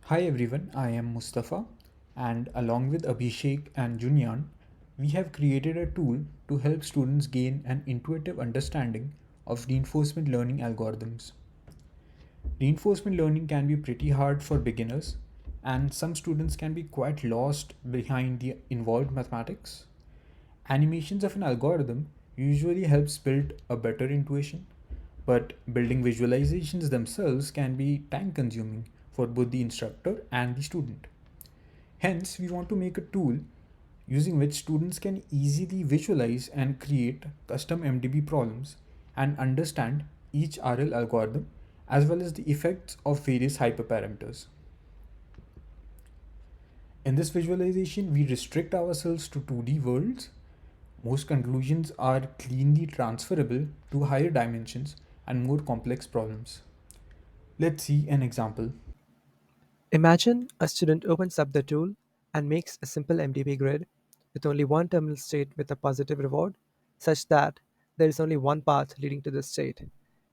Hi everyone, I am Mustafa, and along with Abhishek and Junyan, we have created a tool to help students gain an intuitive understanding of reinforcement learning algorithms. Reinforcement learning can be pretty hard for beginners, and some students can be quite lost behind the involved mathematics. Animations of an algorithm usually helps build a better intuition, but building visualizations themselves can be time consuming for both the instructor and the student. Hence, we want to make a tool using which students can easily visualize and create custom MDB problems and understand each RL algorithm as well as the effects of various hyperparameters. In this visualization, we restrict ourselves to 2D worlds. Most conclusions are cleanly transferable to higher dimensions and more complex problems. Let's see an example. Imagine a student opens up the tool and makes a simple MDP grid with only one terminal state with a positive reward, such that there is only one path leading to this state.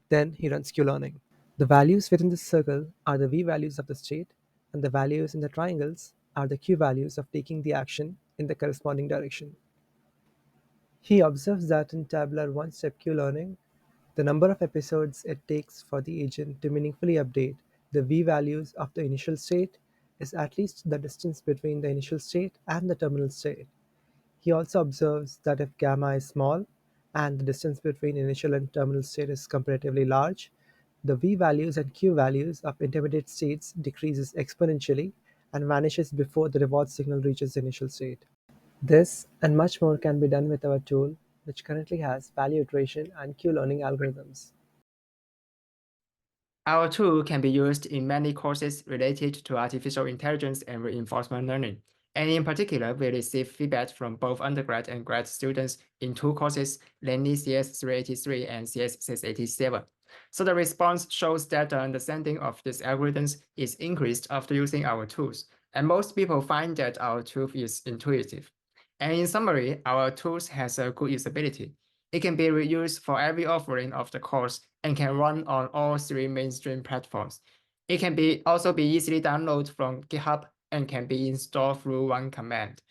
Then he runs Q-learning. The values within this circle are the V values of the state, and the values in the triangles are the Q values of taking the action in the corresponding direction. He observes that in tabular one-step Q-learning, the number of episodes it takes for the agent to meaningfully update the V-values of the initial state is at least the distance between the initial state and the terminal state. He also observes that if gamma is small and the distance between initial and terminal state is comparatively large, the V-values and Q-values of intermediate states decreases exponentially and vanishes before the reward signal reaches the initial state. This and much more can be done with our tool, which currently has value iteration and Q-learning algorithms. Our tool can be used in many courses related to artificial intelligence and reinforcement learning. And in particular, we receive feedback from both undergrad and grad students in two courses, namely CS 383 and CS 687. So the response shows that the understanding of these algorithms is increased after using our tools. And most people find that our tool is intuitive. And in summary, our tools has a good usability. It can be reused for every offering of the course and can run on all three mainstream platforms. It can also be easily downloaded from GitHub and can be installed through one command.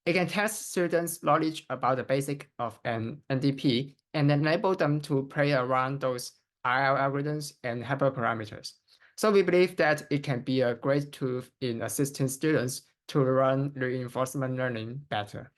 It can test students' knowledge about the basic of an NDP and enable them to play around those RL algorithms and hyperparameters. So we believe that it can be a great tool in assisting students to run reinforcement learning better.